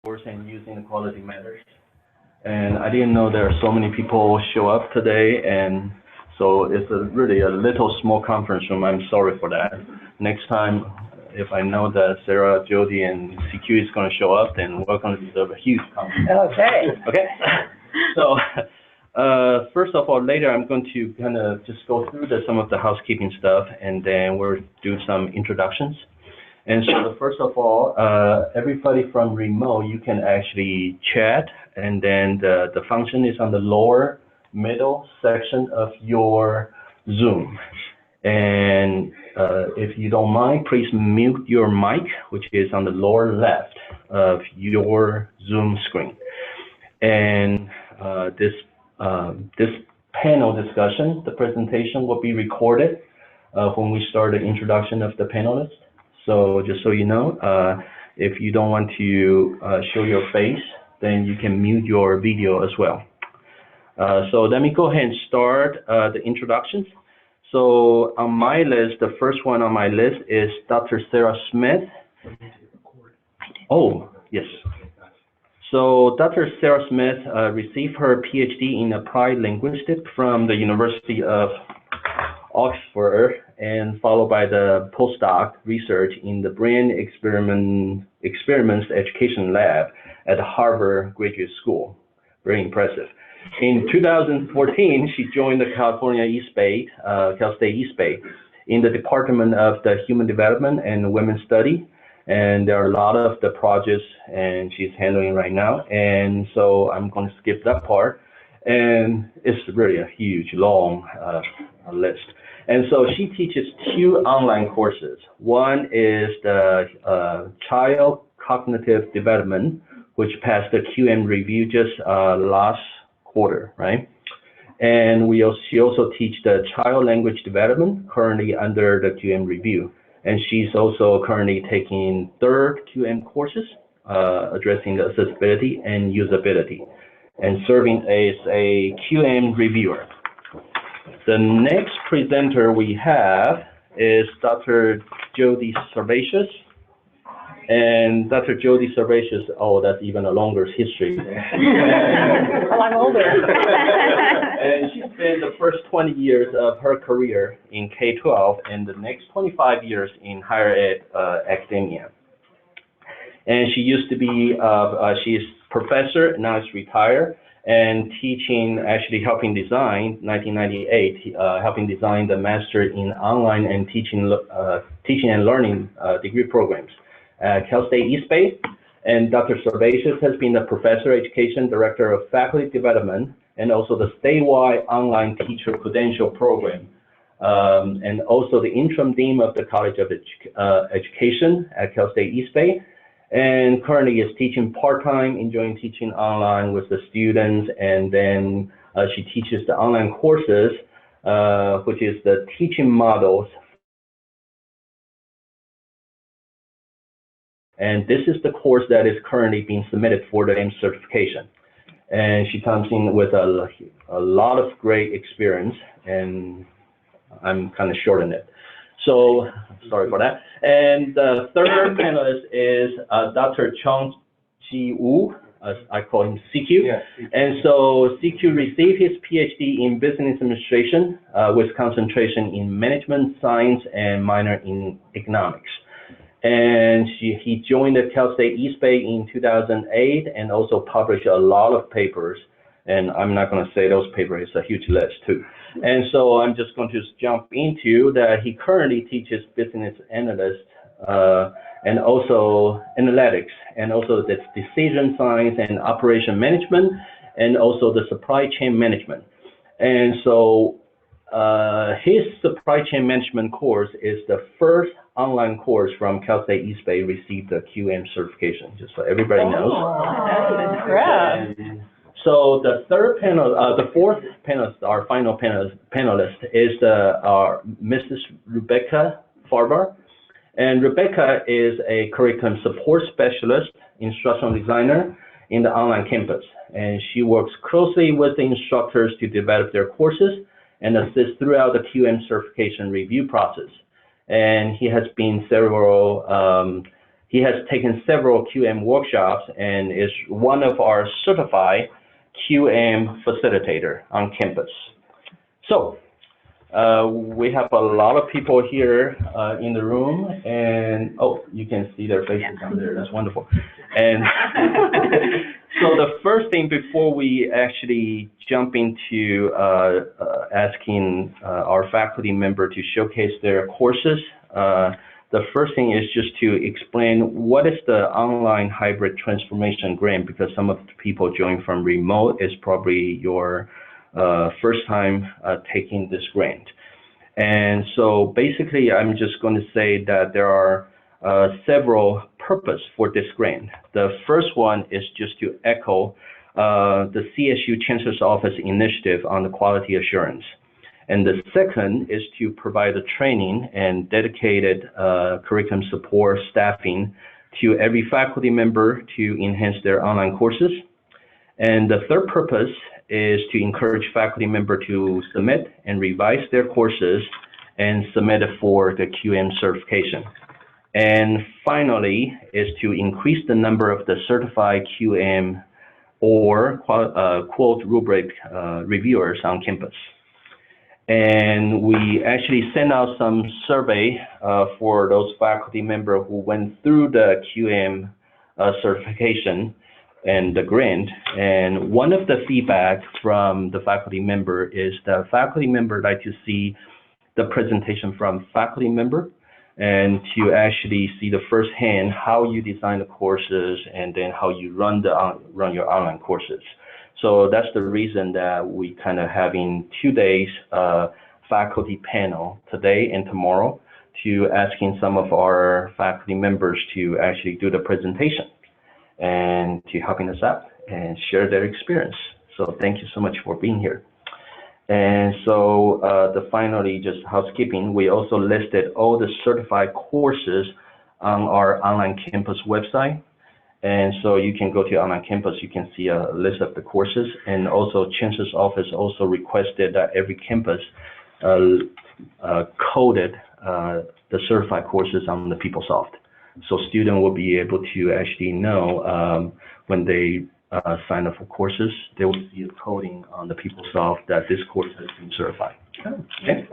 course and using the quality matters. And I didn't know there are so many people show up today, and so it's really a little small conference room. I'm sorry for that. Next time, if I know that Sarah, Jody, and CQ is going to show up, then we're going to deserve a huge conference. Okay. Okay. So first of all, later I'm going to kind of just go through some of the housekeeping stuff, and then we'll do some introductions. And so first of all, everybody from remote, you can actually chat, and then the function is on the lower middle section of your Zoom. And if you don't mind, please mute your mic, which is on the lower left of your Zoom screen. And this panel discussion, the presentation will be recorded when we start the introduction of the panelists. So just so you know, if you don't want to show your face, then you can mute your video as well. So let me go ahead and start the introductions. So on my list, the first one on my list is Dr. Sarah Smith. Oh, yes. So Dr. Sarah Smith received her PhD in Applied Linguistics from the University of Oxford, and followed by the postdoc research in the Brain Experiments Education Lab at Harvard Graduate School. Very impressive. In 2014, she joined the California East Bay, Cal State East Bay, in the Department of the Human Development and Women's Study. And there are a lot of the projects and she's handling right now. And so I'm going to skip that part. And it's really a huge, long list. And so she teaches 2 online courses. One is the Child Cognitive Development, which passed the QM review just last quarter, right? And she also teaches the Child Language Development, currently under the QM review. And she's also currently taking 3rd QM courses, addressing the accessibility and usability, and serving as a QM reviewer. The next presenter we have is Dr. Jody Servatius. And Dr. Jody Servatius, oh, that's even a longer history. Well, I'm older. And she spent the first 20 years of her career in K-12 and the next 25 years in higher ed academia. And she used to be, she's professor, now is retired, and teaching, actually helping design, 1998, helping design the Master in Online and Teaching and Learning degree programs at Cal State East Bay. And Dr. Servatius has been the Professor Education Director of Faculty Development and also the statewide online teacher credential program. And also the interim dean of the College of Education at Cal State East Bay. And currently is teaching part-time, enjoying teaching online with the students. And then she teaches the online courses, which is the teaching models. And this is the course that is currently being submitted for the AM certification. And she comes in with a lot of great experience, and I'm kind of shorting it. So sorry for that. And the third panelist is Dr. Chong Ji-woo, as I call him CQ. Yeah. And so CQ received his PhD in Business Administration with concentration in Management Science and minor in Economics. And he joined the Cal State East Bay in 2008 and also published a lot of papers. And I'm not going to say those papers, it's a huge list too. And so I'm just going to jump into that. He currently teaches business analyst and also analytics and also the decision science and operation management and also the supply chain management. And so his supply chain management course is the first online course from Cal State East Bay received the QM certification, just so everybody knows. Oh, so the third panel, the fourth panelist, our final panelist is Mrs. Rebecca Farber. And Rebecca is a curriculum support specialist, instructional designer in the online campus. And she works closely with the instructors to develop their courses and assist throughout the QM certification review process. And he has been several he has taken several QM workshops and is one of our certified QM facilitator on campus. So we have a lot of people here in the room, and oh, you can see their faces down there. That's wonderful. And so the first thing before we actually jump into asking our faculty member to showcase their courses, the first thing is just to explain what is the online hybrid transformation grant, because some of the people joining from remote is probably your first time taking this grant. And so basically, I'm just going to say that there are several purposes for this grant. The first one is just to echo the CSU Chancellor's Office initiative on the quality assurance. And the second is to provide the training and dedicated curriculum support staffing to every faculty member to enhance their online courses. And the third purpose is to encourage faculty member to submit and revise their courses and submit it for the QM certification. And finally is to increase the number of the certified QM or quote rubric reviewers on campus. And we actually sent out some survey for those faculty members who went through the QM certification and the grant. And one of the feedback from the faculty member is the faculty member like to see the presentation from faculty member and to actually see the firsthand how you design the courses and then how you run your online courses. So that's the reason that we kind of having 2 days faculty panel today and tomorrow to asking some of our faculty members to actually do the presentation and to helping us out and share their experience. So thank you so much for being here. And so finally, just housekeeping, we also listed all the certified courses on our online campus website. And so you can go to online campus, you can see a list of the courses. And also Chancellor's Office also requested that every campus coded the certified courses on the PeopleSoft. So students will be able to actually know when they sign up for courses, they will see a coding on the PeopleSoft that this course has been certified. Okay.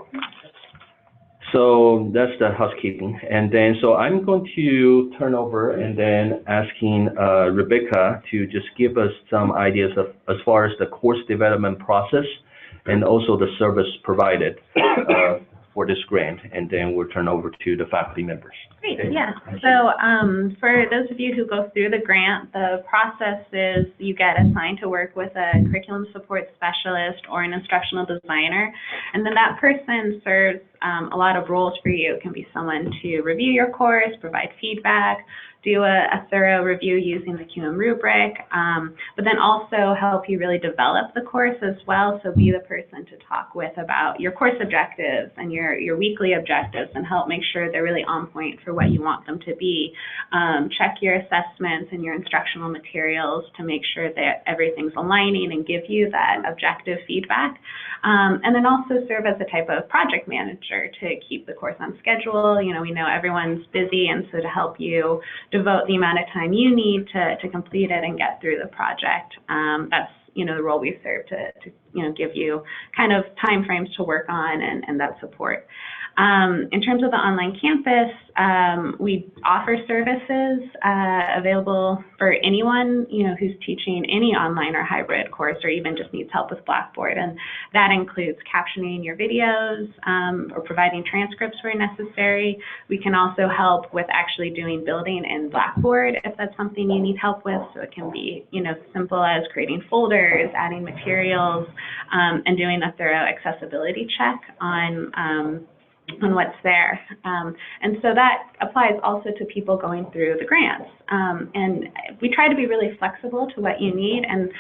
So that's the housekeeping. And then, so I'm going to turn over and then asking Rebecca to just give us some ideas of as far as the course development process and also the service provided for this grant. And then we'll turn over to the faculty members. Great, okay. Yeah. So for those of you who go through the grant, the process is you get assigned to work with a curriculum support specialist or an instructional designer, and then that person serves a lot of roles for you. It can be someone to review your course, provide feedback, do a thorough review using the QM rubric, but then also help you really develop the course as well. So be the person to talk with about your course objectives and your weekly objectives and help make sure they're really on point for what you want them to be. Check your assessments and your instructional materials to make sure that everything's aligning and give you that objective feedback. And then also serve as a type of project manager to keep the course on schedule. You know, we know everyone's busy, and so to help you devote the amount of time you need to complete it and get through the project. That's, you know, the role we serve to you know, give you kind of time frames to work on and that support. In terms of the online campus, we offer services available for anyone, you know, who's teaching any online or hybrid course or even just needs help with Blackboard. And that includes captioning your videos or providing transcripts where necessary. We can also help with actually doing building in Blackboard if that's something you need help with. So it can be, you know, simple as creating folders, adding materials, and doing a thorough accessibility check on what's there. And so that applies also to people going through the grants. And we try to be really flexible to what you need. And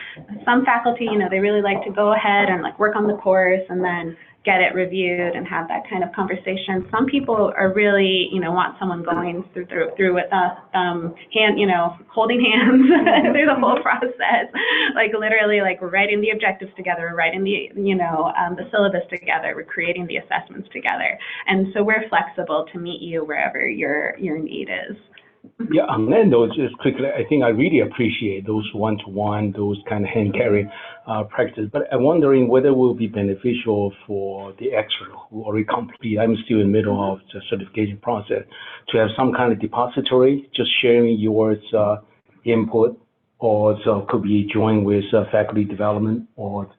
some faculty, you know, they really like to go ahead and like work on the course and then get it reviewed and have that kind of conversation. Some people are really, you know, want someone going through with us, you know, holding hands through the whole process, like literally like we're writing the objectives together, we're writing the, you know, the syllabus together, we're creating the assessments together. And so we're flexible to meet you wherever your need is. Yeah, on that note, just quickly, I think I really appreciate those one-to-one, those kind of hand-carry practice. But I'm wondering whether it will be beneficial for the extra who already complete. I'm still in the middle of the certification process to have some kind of depository, just sharing your input, or so could be joined with faculty development or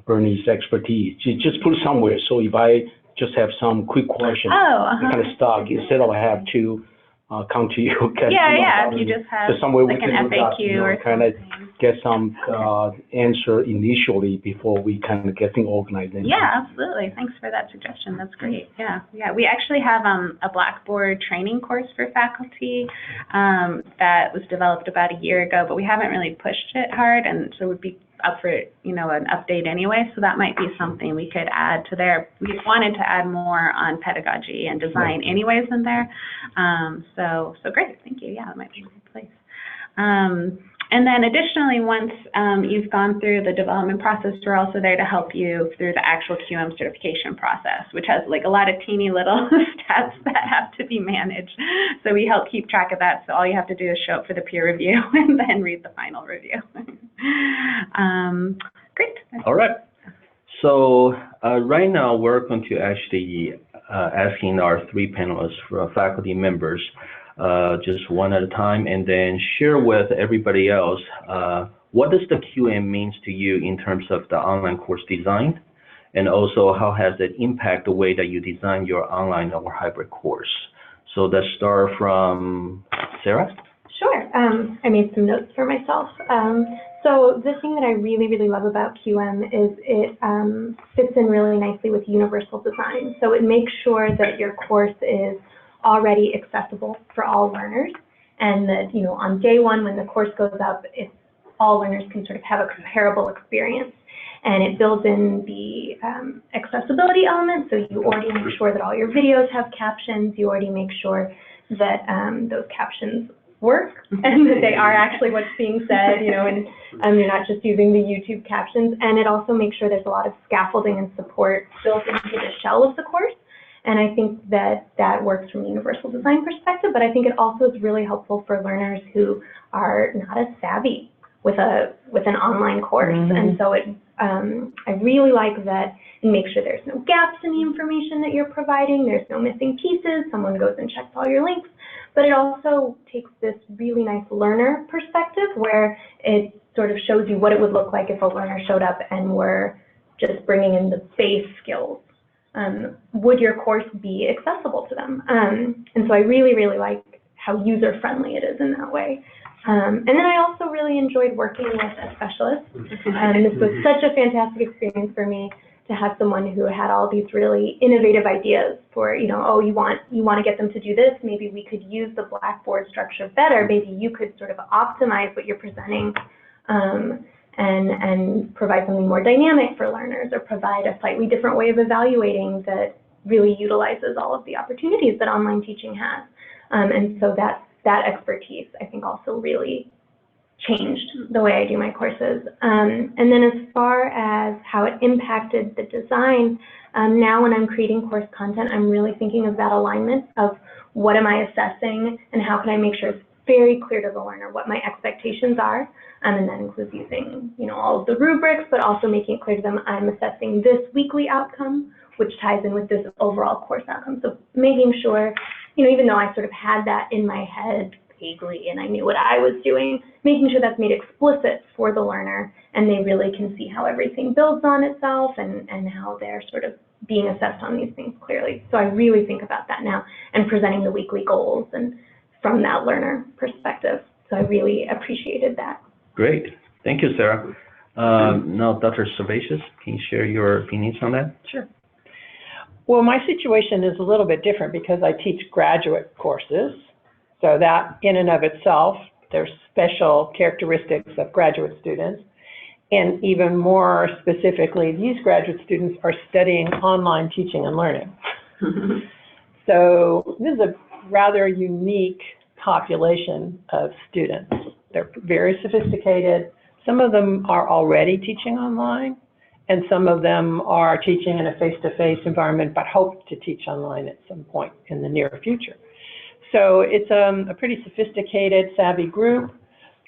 Bernie's expertise. Just put it somewhere. So if I just have some quick questions, kind of stuck, instead of I have to come to you. If you just have somewhere like we an can FAQ or kind of something. get some answer initially before we kind of get things organized. Yeah, absolutely. Thanks for that suggestion. That's great. Yeah. We actually have a Blackboard training course for faculty that was developed about a year ago, but we haven't really pushed it hard, and so it would be up for, an update anyway, so that might be something we could add to there. We wanted to add more on pedagogy and design anyways in there. So great, thank you. Yeah, that might be a good place. And then additionally, once you've gone through the development process, we're also there to help you through the actual QM certification process, which has like a lot of teeny little steps that have to be managed. So we help keep track of that. So all you have to do is show up for the peer review and then read the final review. Great. All right. So right now we're going to actually asking our three panelists for faculty members just one at a time, and then share with everybody else what does the QM means to you in terms of the online course design, and also how has it impacted the way that you design your online or hybrid course. So let's start from Sarah. Sure. I made some notes for myself. So the thing that I really, really love about QM is it fits in really nicely with universal design. So it makes sure that your course is already accessible for all learners, and that, on day one when the course goes up, all learners can sort of have a comparable experience. And it builds in the accessibility element, so you already make sure that all your videos have captions, you already make sure that those captions work and that they are actually what's being said, and you're not just using the YouTube captions. And it also makes sure there's a lot of scaffolding and support built into the shell of the course. And I think that works from a universal design perspective, but I think it also is really helpful for learners who are not as savvy with an online course. And so I really like that it makes sure there's no gaps in the information that you're providing, there's no missing pieces, someone goes and checks all your links, but it also takes this really nice learner perspective where it sort of shows you what it would look like if a learner showed up and were just bringing in the base skills. Would your course be accessible to them? And so I really, really like how user-friendly it is in that way. And then I also really enjoyed working with a specialist. This was such a fantastic experience for me to have someone who had all these really innovative ideas for, you want to get them to do this, maybe we could use the Blackboard structure better, maybe you could sort of optimize what you're presenting and provide something more dynamic for learners, or provide a slightly different way of evaluating that really utilizes all of the opportunities that online teaching has. And so that expertise, I think, also really changed the way I do my courses. And then as far as how it impacted the design, now when I'm creating course content, I'm really thinking of that alignment of what am I assessing and how can I make sure it's very clear to the learner what my expectations are. And that includes using, all of the rubrics, but also making it clear to them I'm assessing this weekly outcome, which ties in with this overall course outcome. So making sure, even though I sort of had that in my head vaguely and I knew what I was doing, making sure that's made explicit for the learner and they really can see how everything builds on itself and how they're sort of being assessed on these things clearly. So I really think about that now and presenting the weekly goals and from that learner perspective. So I really appreciated that. Great. Thank you, Sarah. Now, Dr. Sasus, can you share your opinions on that? Sure. Well, my situation is a little bit different because I teach graduate courses. So that in and of itself, there's special characteristics of graduate students. And even more specifically, these graduate students are studying online teaching and learning. So this is a rather unique population of students. They're very sophisticated. Some of them are already teaching online, and some of them are teaching in a face-to-face environment, but hope to teach online at some point in the near future. So it's a pretty sophisticated, savvy group.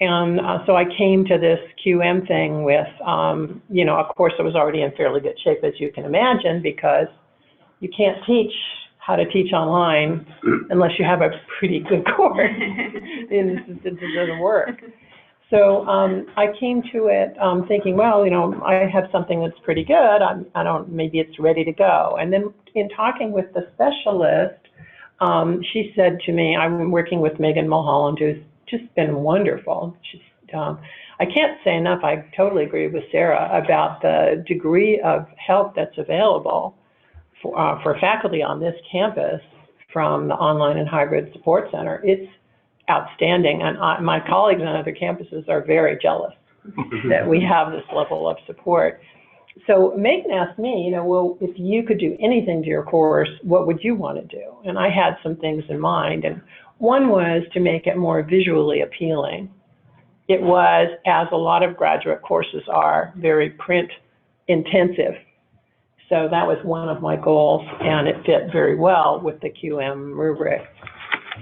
And so I came to this QM thing with, you know, of course, I was already in fairly good shape, as you can imagine, because you can't teach how to teach online unless you have a pretty good course. It doesn't work. So I came to it thinking, well, you know, I have something that's pretty good. Maybe it's ready to go. And then in talking with the specialist, she said to me, I'm working with Megan Mulholland, who's just been wonderful. She's, I can't say enough. I totally agree with Sarah about the degree of help that's available for faculty on this campus from the Online and Hybrid Support Center. It's outstanding, and my colleagues on other campuses are very jealous that we have this level of support. So Megan asked me, you know, well, if you could do anything to your course, what would you want to do? And I had some things in mind, and one was to make it more visually appealing. It was, as a lot of graduate courses are, very print intensive. So that was one of my goals, and it fit very well with the QM rubric.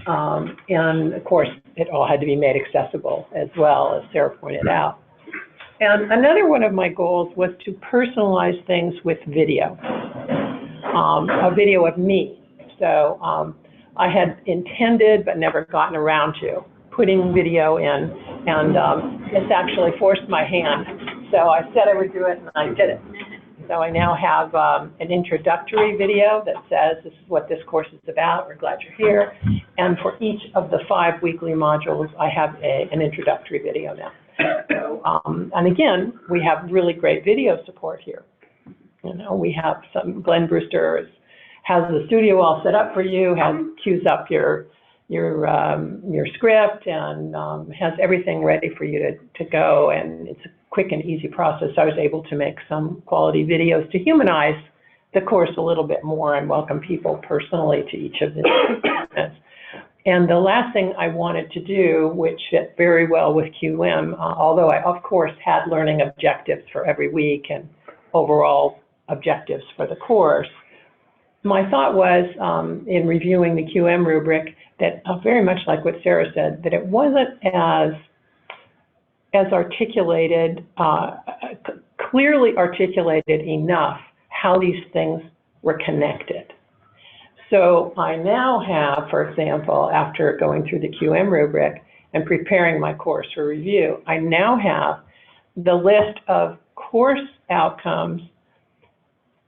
And of course, it all had to be made accessible as well, as Sarah pointed out. And another one of my goals was to personalize things with video, a video of me. So I had intended, but never gotten around to, putting video in, and it's actually forced my hand. So I said I would do it, and I did it. So I now have an introductory video that says this is what this course is about. We're glad you're here. And for each of the 5 weekly modules, I have an introductory video now. So, and again, we have really great video support here. You know, we have Glenn Brewster has the studio all set up for you, cues up your script, and has everything ready for you to go. And it's a quick and easy process. I was able to make some quality videos to humanize the course a little bit more and welcome people personally to each of the events. And the last thing I wanted to do, which fit very well with QM, although I, of course, had learning objectives for every week and overall objectives for the course, my thought was, in reviewing the QM rubric, that very much like what Sarah said, that it wasn't as articulated, clearly articulated enough how these things were connected. So I now have, for example, after going through the QM rubric and preparing my course for review, I now have the list of course outcomes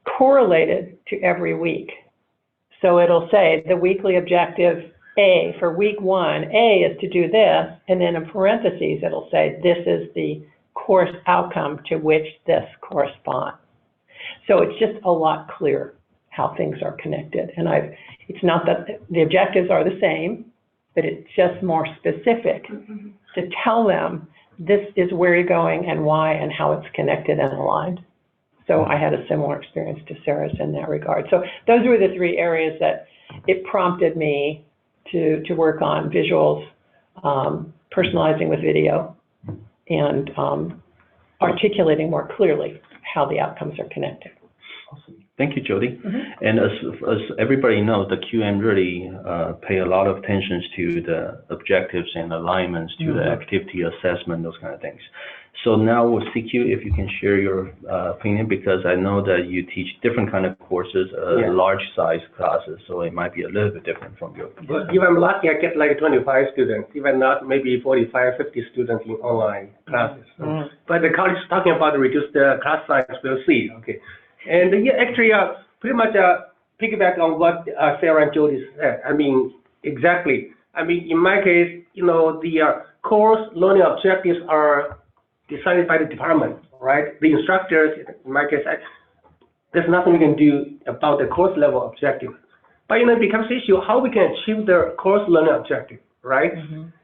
correlated to every week. So it'll say the weekly objective A for week 1, A is to do this, and then in parentheses it'll say this is the course outcome to which this corresponds. So it's just a lot clearer how things are connected. And it's not that the objectives are the same, but it's just more specific to tell them this is where you're going and why and how it's connected and aligned. So I had a similar experience to Sarah's in that regard. So those were the 3 areas that it prompted me to work on: visuals, personalizing with video, and articulating more clearly how the outcomes are connected. Awesome. Thank you, Jody. And as everybody knows, the QM really pay a lot of attention to the objectives and alignments, to the activity assessment, those kind of things. So now we'll seek you if you can share your opinion, because I know that you teach different kind of courses, large size classes, so it might be a little bit different from your opinion. Well, if I'm lucky, I get like 25 students, even not maybe 45, 50 students in online classes. But the college is talking about reduce the class size, we'll see. Okay. And actually, pretty much piggyback on what Sarah and Jody said. I mean, exactly. I mean, in my case, you know, the course learning objectives are decided by the department, right? The instructors, in my case, there's nothing we can do about the course level objective. But, you know, it becomes an issue how we can achieve the course learning objective, right?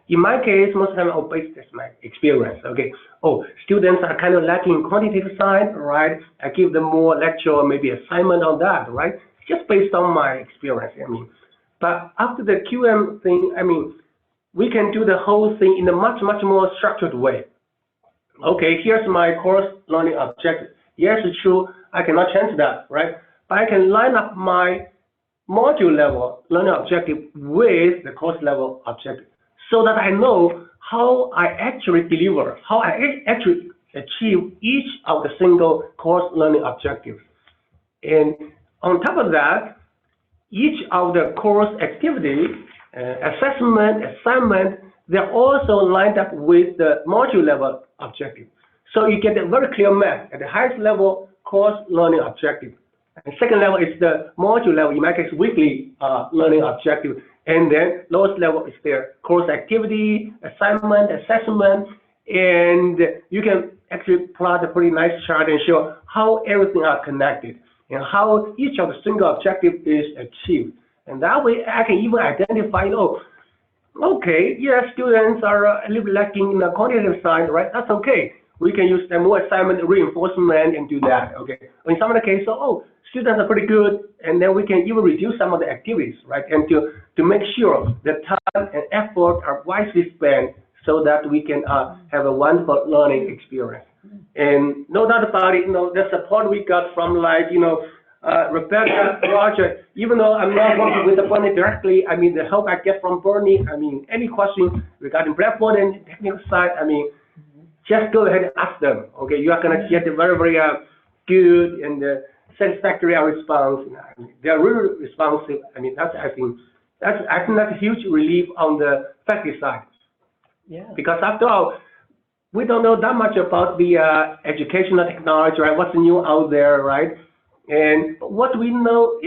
In my case, most of the time, that's my experience, okay? Students are kind of lacking quantitative side, right? I give them more lecture or maybe assignment on that, right? Just based on my experience, I mean. But after the QM thing, I mean, we can do the whole thing in a much, much more structured way. Okay, here's my course learning objective. Yes, it's true, I cannot change that, right? But I can line up my module level learning objective with the course level objective, so that I know how I actually deliver, how I actually achieve each of the single course learning objectives. And on top of that, each of the course activity, assessment, assignment, they're also lined up with the module level objective. So you get a very clear map at the highest level course learning objective. And second level is the module level, in my case, weekly learning objective. And then lowest level is their course activity, assignment, assessment, and you can actually plot a pretty nice chart and show how everything are connected and how each of the single objective is achieved. And that way I can even identify, okay, yeah, students are a little bit lacking in the quantitative side, right? That's okay. We can use more assignment reinforcement and do that, okay? In some of the cases, students are pretty good, and then we can even reduce some of the activities, right? And to make sure the time and effort are wisely spent so that we can have a wonderful learning experience. And no doubt about it, the support we got from Rebecca, Roger, even though I'm not working with the Bernie directly, I mean, the help I get from Bernie, I mean, any question regarding Blackboard and technical side, I mean, just go ahead and ask them, okay? You are going to get a very, very good and satisfactory response. I mean, they are really responsive. I mean, I think that's a huge relief on the faculty side. Yeah. Because after all, we don't know that much about the educational technology, right? What's new out there, right? And what we know,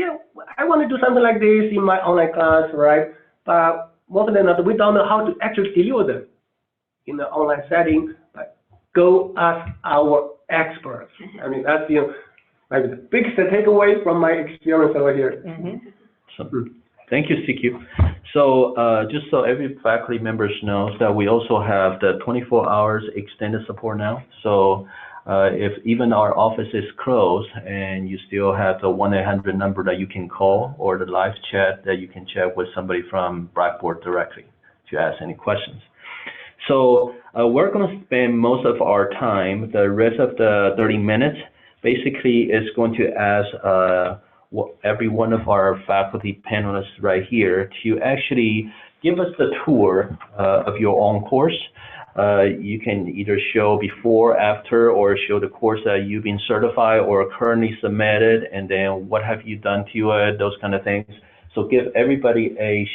I want to do something like this in my online class, right? But more than that, we don't know how to actually deliver them in the online setting. But go ask our experts. I mean, that's maybe the biggest takeaway from my experience over here. Mm-hmm. So, thank you, CQ. So just so every faculty members knows that we also have the 24 hours extended support now. So if even our office is closed and you still have the 1-800 number that you can call or the live chat that you can chat with somebody from Blackboard directly to ask any questions. So we're going to spend most of our time, the rest of the 30 minutes, basically is going to ask every one of our faculty panelists right here to actually give us the tour of your own course. You can either show before, after, or show the course that you've been certified or currently submitted, and then what have you done to it, those kind of things. So give everybody a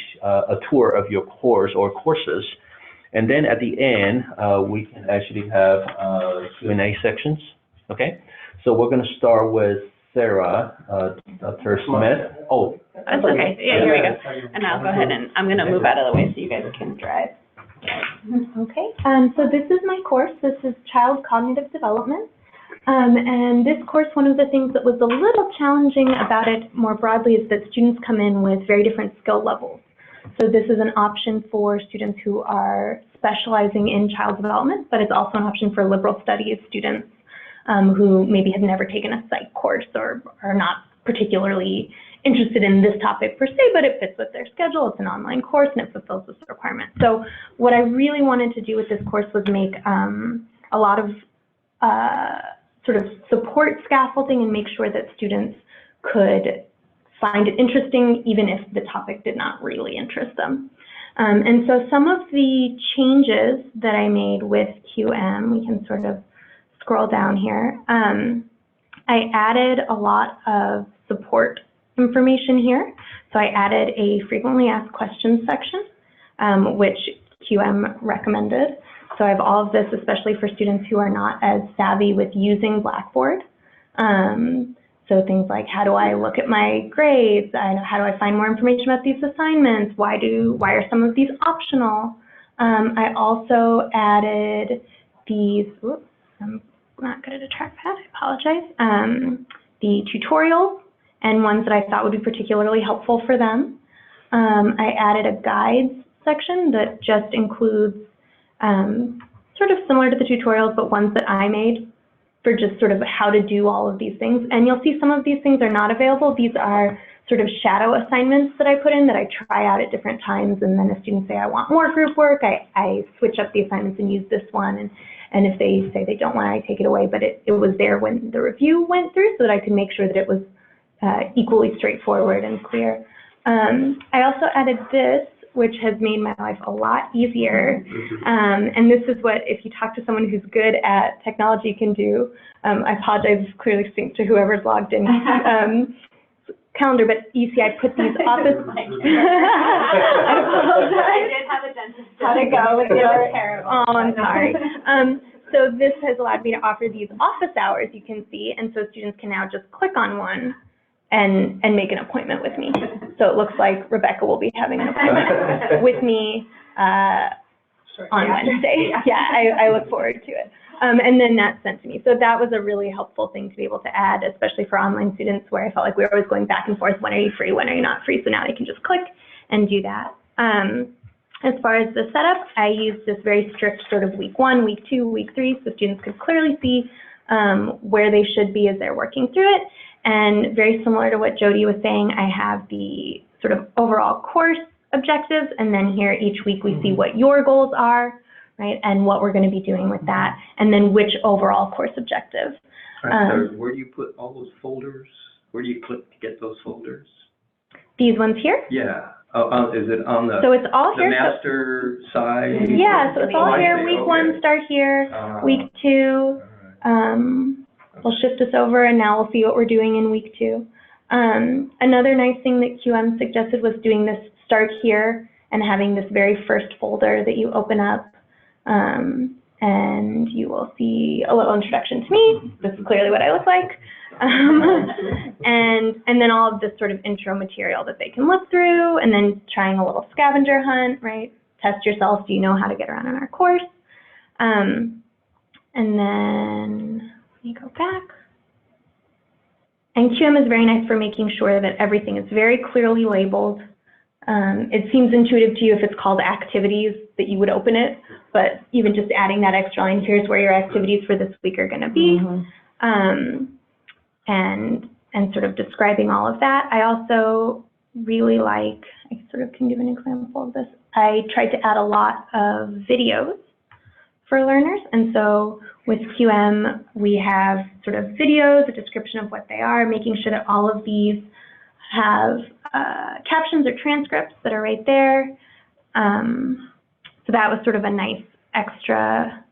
tour of your course or courses. And then at the end, we can actually have Q&A sections, okay? So we're going to start with Sarah, Dr. Smith. Oh. That's okay. Yeah, here we go. And I'll go ahead and I'm going to move out of the way so you guys can drive. Okay, so this is my course. This is Child Cognitive Development. And this course, one of the things that was a little challenging about it more broadly is that students come in with very different skill levels. So this is an option for students who are specializing in child development, but it's also an option for liberal studies students who maybe have never taken a psych course or are not particularly interested in this topic per se, but it fits with their schedule. It's an online course and it fulfills this requirement. So what I really wanted to do with this course was make a lot of sort of support scaffolding and make sure that students could find it interesting even if the topic did not really interest them. And so some of the changes that I made with QM, we can sort of scroll down here. I added a lot of support information here. So I added a frequently asked questions section, which QM recommended. So I have all of this, especially for students who are not as savvy with using Blackboard. So things like, how do I look at my grades? How do I find more information about these assignments? Why are some of these optional? I also added these, oops, I'm not good at a trackpad, I apologize. The tutorials and ones that I thought would be particularly helpful for them. I added a guides section that just includes sort of similar to the tutorials, but ones that I made for just sort of how to do all of these things. And you'll see some of these things are not available. These are sort of shadow assignments that I put in that I try out at different times. And then if students say, I want more group work, I switch up the assignments and use this one. And if they say they don't want it, I take it away. But it was there when the review went through so that I could make sure that it was equally straightforward and clear. I also added this, which has made my life a lot easier. And this is what, if you talk to someone who's good at technology, can do. I apologize, it's clearly synced to whoever's logged in. Calendar, but you see, I put these office. I did have a dentist. How'd it go with your? Oh, I'm sorry. So this has allowed me to offer these office hours, you can see, and so students can now just click on one and make an appointment with me. So it looks like Rebecca will be having an appointment with me on Wednesday. Yeah, I look forward to it. And then that's sent to me. So that was a really helpful thing to be able to add, especially for online students where I felt like we were always going back and forth, when are you free, when are you not free? So now they can just click and do that. As far as the setup, I used this very strict sort of week 1, week 2, week 3, so students could clearly see where they should be as they're working through it. And very similar to what Jody was saying, I have the sort of overall course objectives, and then here each week we see what your goals are, right, and what we're going to be doing with that, and then which overall course objective. So where do you put all those folders? Where do you click to get those folders? These ones here? Yeah. Oh, is it on the, So it's all the here. master side? Yeah, so it's all Oh, I here. see. Week Okay. 1 start here, week 2. All right. We'll shift us over, and now we'll see what we're doing in week 2. Another nice thing that QM suggested was doing this start here and having this very first folder that you open up, and you will see a little introduction to me. This is clearly what I look like. And then all of this sort of intro material that they can look through, and then trying a little scavenger hunt, right? Test yourself, do you know how to get around in our course? And then let me go back. And QM is very nice for making sure that everything is very clearly labeled. It seems intuitive to you if it's called activities that you would open it, but even just adding that extra line, here's where your activities for this week are going to be, and sort of describing all of that. I also really like, I sort of can give an example of this. I tried to add a lot of videos for learners, and so with QM, we have sort of videos, a description of what they are, making sure that all of these have captions or transcripts that are right there. So that was sort of a nice extra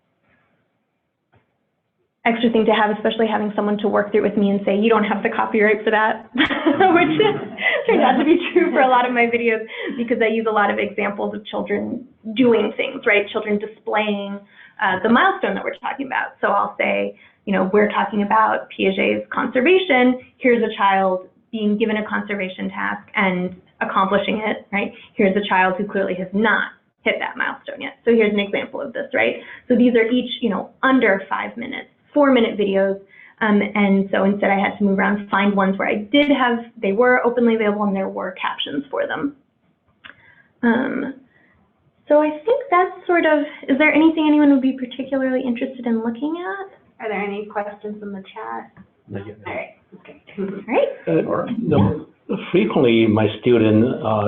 thing to have, especially having someone to work through with me and say, you don't have the copyright for that, which turned out to be true for a lot of my videos, because I use a lot of examples of children doing things, right? Children displaying the milestone that we're talking about. So I'll say, you know, we're talking about Piaget's conservation. Here's a child being given a conservation task and accomplishing it, right? Here's a child who clearly has not hit that milestone yet. So here's an example of this, right? So these are each, you know, under 5 minutes, 4-minute videos. And so instead I had to move around, find ones where I did have, they were openly available and there were captions for them. So I think that's sort of, is there anything anyone would be particularly interested in looking at? Are there any questions in the chat? No. All right. Okay. All right. No, frequently, my student,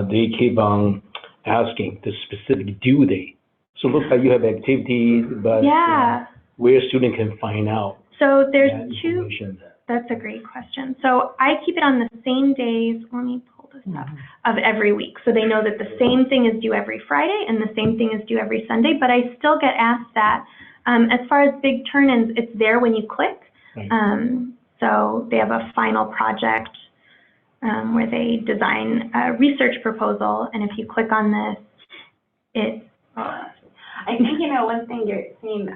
they keep on asking the specific due date. So it looks like you have activities, but Yeah. where student can find out So there's that two, information. that's a great question. So I keep it on the same days, let me pull this up, of every week. So they know that the same thing is due every Friday and the same thing is due every Sunday, but I still get asked that. As far as big turn-ins, it's there when you click. Right. So they have a final project where they design a research proposal, and if you click on this, it... I think, you know, one thing you're seeing,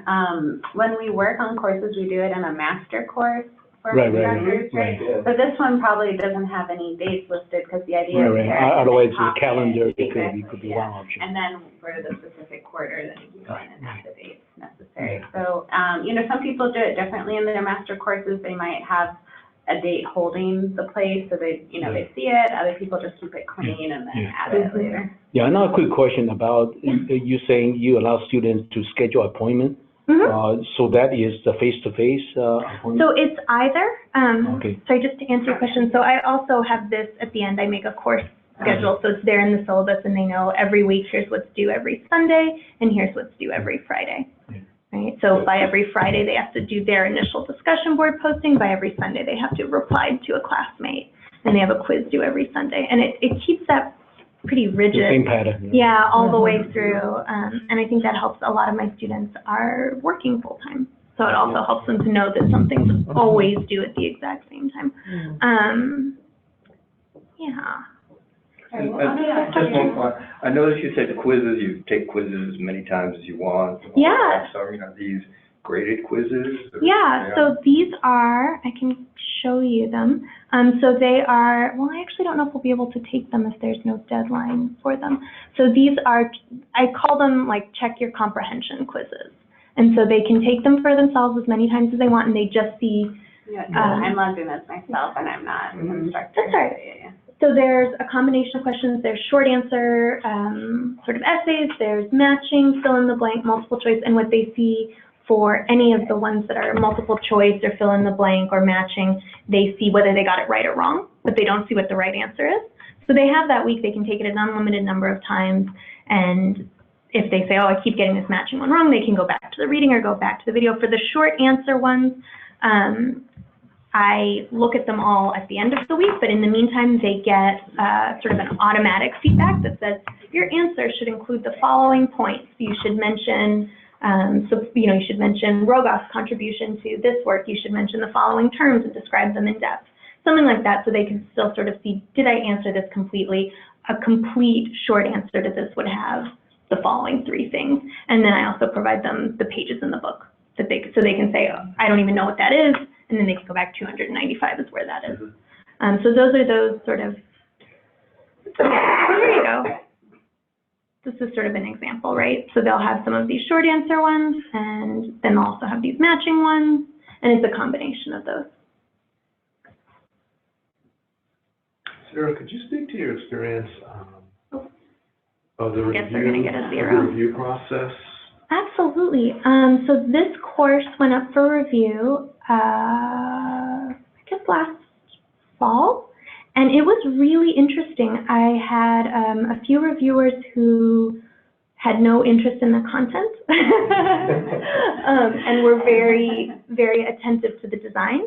when we work on courses, we do it in a master course for instructors, right? But this one probably doesn't have any dates listed, because the idea is Otherwise, the calendar, it could be one option. And then for the specific quarter, then you can go in and have the dates necessary. So, you know, some people do it differently in their master courses. They might have a date holding the place, so they, you know, they see it. Other people just keep it clean and then add it later. Yeah, another quick question about you saying you allow students to schedule appointment. So that is the face-to-face appointment? So it's either, Okay. sorry, just to answer your question, so I also have this at the end, I make a course schedule, so it's there in the syllabus, and they know every week, here's what's due every Sunday, and here's what's due every Friday. Right? So by every Friday, they have to do their initial discussion board posting. By every Sunday, they have to reply to a classmate and they have a quiz due every Sunday. And it keeps that pretty rigid. The same pattern. Yeah, all the way through. And I think that helps a lot of my students are working full-time. So it also helps them to know that something's always due at the exact same time. Yeah. And just one point. I noticed you said the quizzes, you take quizzes as many times as you want. Yeah. So, these graded quizzes? Yeah, so these are, I can show you them. So they are, well, I actually don't know if we'll be able to take them if there's no deadline for them. So these are, I call them like check your comprehension quizzes. And so they can take them for themselves as many times as they want, and they just see. Yeah, I'm learning this myself, and I'm not an instructor. That's right. Yeah. So there's a combination of questions. There's short answer sort of essays. There's matching, fill in the blank, multiple choice, and what they see for any of the ones that are multiple choice or fill in the blank or matching, they see whether they got it right or wrong, but they don't see what the right answer is. So they have that week. They can take it an unlimited number of times, and if they say, oh, I keep getting this matching one wrong, they can go back to the reading or go back to the video. For the short answer ones, I look at them all at the end of the week, but in the meantime, they get sort of an automatic feedback that says, your answer should include the following points. You should mention, you should mention Rogoff's contribution to this work. You should mention the following terms and describe them in depth. Something like that, so they can still sort of see, did I answer this completely? A complete short answer to this would have the following 3 things. And then I also provide them the pages in the book that so they can say, oh, I don't even know what that is. And then they can go back 295 is where that is. So those are those sort of, so here you go. This is sort of an example, right? So they'll have some of these short answer ones, and then they'll also have these matching ones, and it's a combination of those. Sarah, could you speak to your experience of the I guess they're gonna get a 0. review process? Absolutely. So this course went up for review, I guess last fall, and it was really interesting. I had a few reviewers who had no interest in the content and were very, very attentive to the design.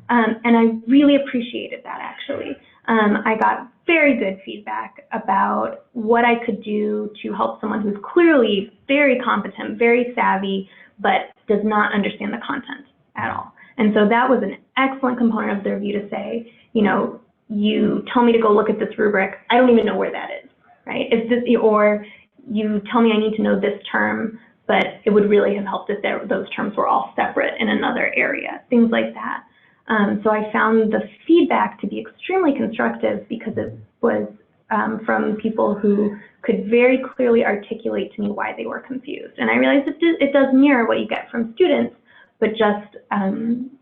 And I really appreciated that, actually. I got very good feedback about what I could do to help someone who's clearly very competent, very savvy, but does not understand the content at all. And so that was an excellent component of the review to say, you tell me to go look at this rubric, I don't even know where that is, right? Or you tell me I need to know this term, but it would really have helped if those terms were all separate in another area, things like that. So I found the feedback to be extremely constructive because it was from people who could very clearly articulate to me why they were confused. And I realized it does mirror what you get from students, but just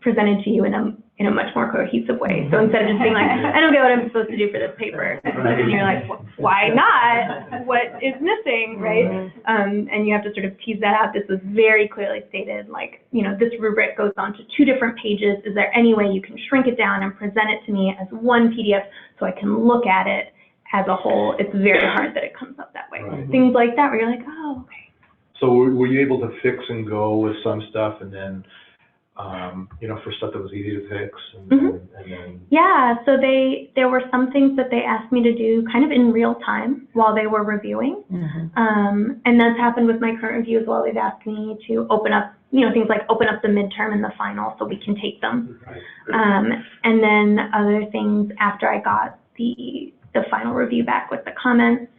presented to you in a much more cohesive way. So instead of just being like, I don't get what I'm supposed to do for this paper, and you're like, well, why not? What is missing, right? And you have to sort of tease that out. This was very clearly stated, like, this rubric goes on to 2 different pages. Is there any way you can shrink it down and present it to me as one PDF so I can look at it as a whole? It's very hard that it comes up that way. Things like that where you're like, oh, okay. So were you able to fix and go with some stuff, and then, for stuff that was easy to fix, and then? Yeah, so there were some things that they asked me to do kind of in real time while they were reviewing. And that's happened with my current review as well. They've asked me to open up, things like open up the midterm and the final so we can take them. And then other things after I got the final review back with the comments,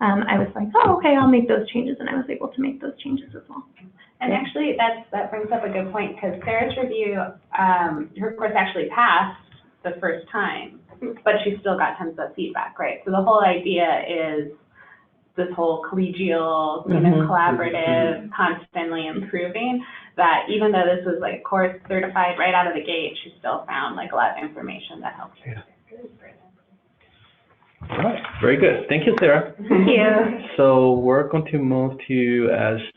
I was like, oh, okay, I'll make those changes, and I was able to make those changes as well. And actually, that brings up a good point, because Sarah's review, her course actually passed the first time, but she still got tons of feedback, right? So the whole idea is this whole collegial, collaborative, constantly improving, that even though this was like course certified right out of the gate, she still found like a lot of information that helped her. All right, very good. Thank you, Sarah. Thank you. So we're going to move to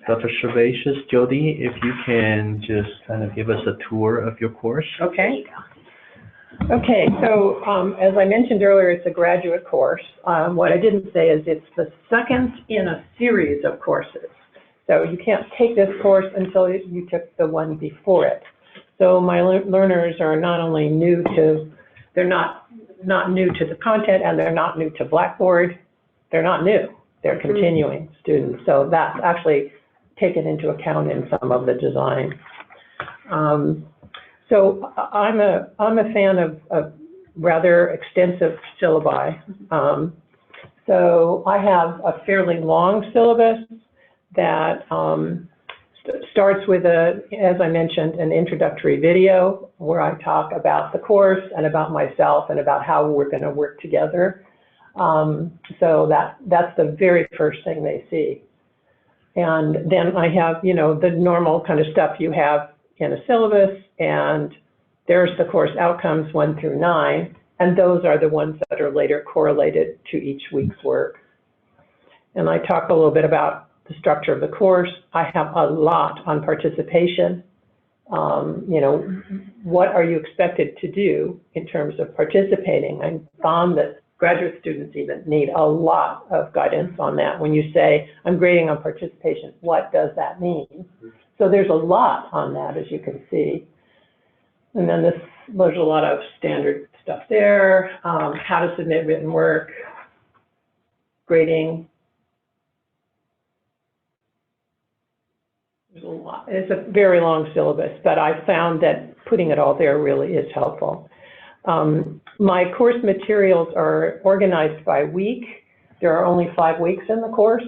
Dr. Servatius. Jody, if you can just kind of give us a tour of your course. Okay. Okay, so as I mentioned earlier, it's a graduate course. What I didn't say is it's the second in a series of courses. So you can't take this course until you took the one before it. So my learners are not only they're not not new to the content and they're not new to Blackboard. They're not new. They're continuing students. So that's actually taken into account in some of the design. So I'm a fan of rather extensive syllabi. So I have a fairly long syllabus that starts with, as I mentioned, an introductory video where I talk about the course and about myself and about how we're going to work together. So that's the very first thing they see. And then I have, you know, the normal kind of stuff you have in a syllabus, and there's the course outcomes 1 through 9, and those are the ones that are later correlated to each week's work. And I talk a little bit about the structure of the course. I have a lot on participation. You know, what are you expected to do in terms of participating? I found that graduate students even need a lot of guidance on that. When you say, I'm grading on participation, what does that mean? So there's a lot on that, as you can see. And then there's a lot of standard stuff there, how to submit written work, grading. There's a lot. It's a very long syllabus, but I found that putting it all there really is helpful. My course materials are organized by week. There are only 5 weeks in the course.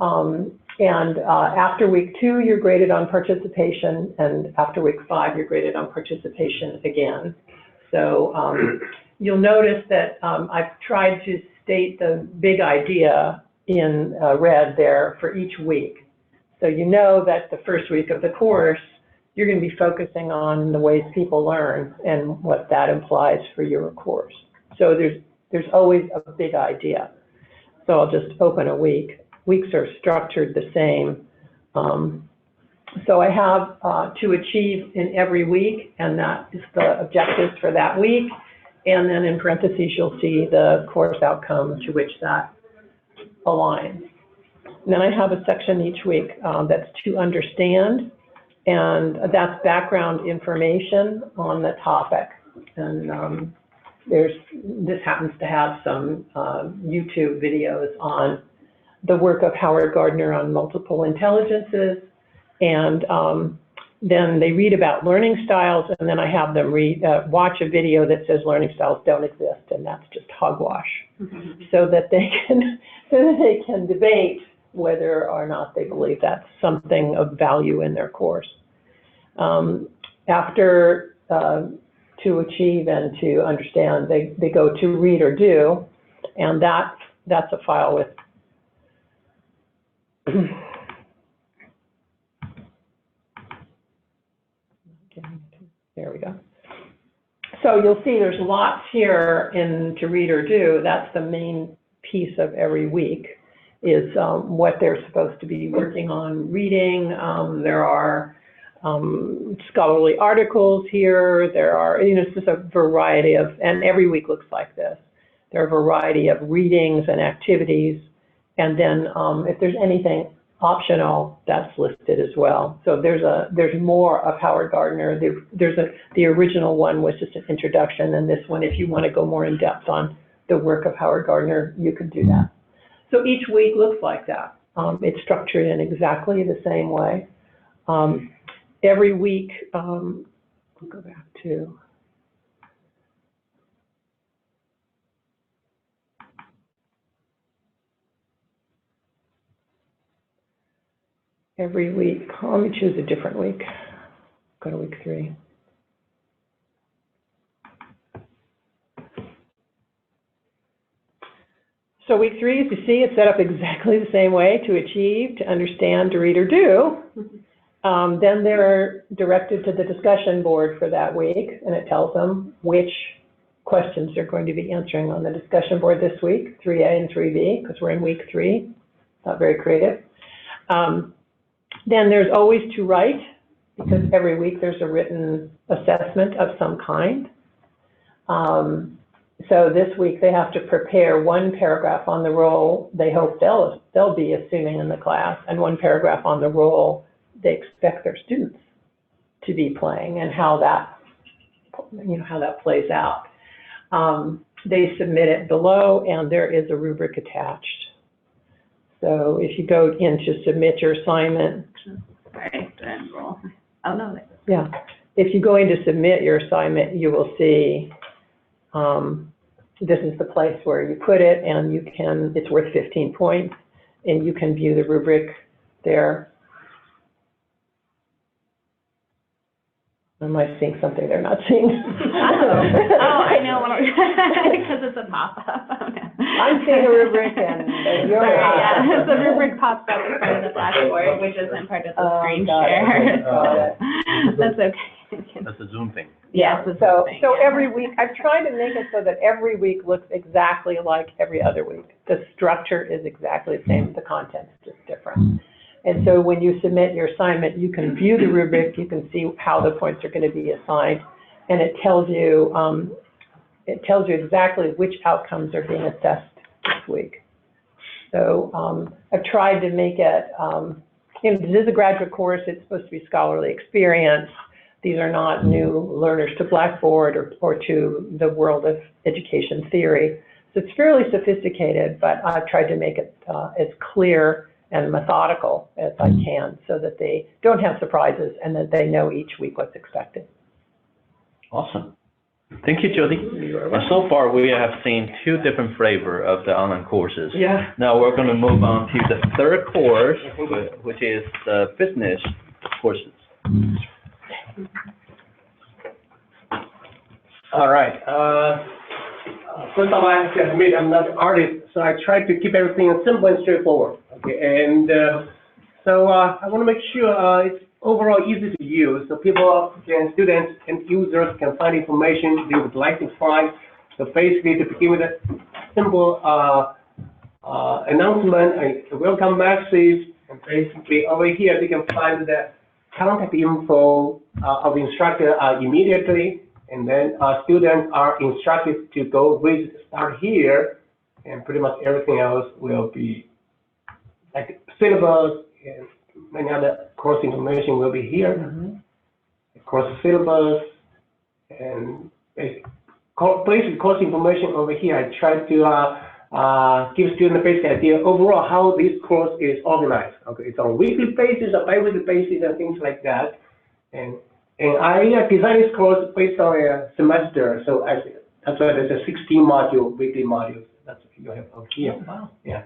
After week 2, you're graded on participation, and after week 5, you're graded on participation again. So you'll notice that I've tried to state the big idea in red there for each week. So you know that the first week of the course, you're going to be focusing on the ways people learn and what that implies for your course. So there's always a big idea. So I'll just open a week. Weeks are structured the same. So I have to achieve in every week, and that is the objectives for that week. And then in parentheses, you'll see the course outcome to which that aligns. And then I have a section each week that's to understand, and that's background information on the topic. And this happens to have some YouTube videos on the work of Howard Gardner on multiple intelligences, and then they read about learning styles, and then I have them watch a video that says learning styles don't exist, and that's just hogwash, so that they can debate whether or not they believe that's something of value in their course. After to achieve and to understand, they go to read or do, and that's a file with there we go. So you'll see there's lots here in to read or do. That's the main piece of every week, is what they're supposed to be working on reading. There are scholarly articles here. There are, you know, it's just a variety of, and every week looks like this. There are a variety of readings and activities. And then if there's anything optional, that's listed as well. So there's more of Howard Gardner. The original one was just an introduction, and this one, if you want to go more in depth on the work of Howard Gardner, you could do that. So each week looks like that. It's structured in exactly the same way. Every week, we'll go back to every week. Let me choose a different week. Go to week 3. So week 3, as you see, it's set up exactly the same way: to achieve, to understand, to read or do. Then they're directed to the discussion board for that week, and it tells them which questions they're going to be answering on the discussion board this week, 3A and 3B, because we're in week 3. Not very creative. Then there's always to write, because every week there's a written assessment of some kind. So this week they have to prepare 1 paragraph on the role they hope they'll be assuming in the class, and 1 paragraph on the role they expect their students to be playing, and how that, you know, how that plays out. they submit it below, and there is a rubric attached. So if you go in to submit your assignment, Sorry, to enroll. Oh, no. yeah, if you go in to submit your assignment, you will see this is the place where you put it, and you can, it's worth 15 points, and you can view the rubric there. Am I seeing something they're not seeing? Oh, I know, because it's a pop-up. Oh, no. I'm seeing a rubric, and you're not. Yeah, the rubric pops up in front of the blackboard, which isn't part of the screen share. Got it. That's okay. That's a Zoom thing. Yes, So every week, I've tried to make it so that every week looks exactly like every other week. The structure is exactly the same, the content's just different. And so when you submit your assignment, you can view the rubric, you can see how the points are going to be assigned, and it tells you exactly which outcomes are being assessed this week. So I've tried to make it, this is a graduate course, it's supposed to be scholarly experience. These are not new learners to Blackboard or to the world of education theory. So it's fairly sophisticated, but I've tried to make it as clear and methodical as I can so that they don't have surprises and that they know each week what's expected. Awesome. Thank you, Jody. So far, we have seen two different flavors of the online courses. Yeah. Now we're going to move on to the third course, which is the business courses. All right. First of all, I have to admit I'm not an artist, so I try to keep everything simple and straightforward. Okay, and so I want to make sure it's overall easy to use, so people and students and users can find information they would like to find. So basically, to begin with a simple announcement, a welcome message, and basically over here they can find the contact info of the instructor immediately. And then students are instructed to go start here, and pretty much everything else will be like syllabus and many other course information will be here. Course syllabus and basic course information over here. I try to give students a basic idea overall how this course is organized. Okay, it's on a weekly basis, a bi-weekly basis, and things like that. And I designed this course based on a semester, so that's why there's a 16 module, weekly modules. That's what you have over here. Oh, wow. Yeah.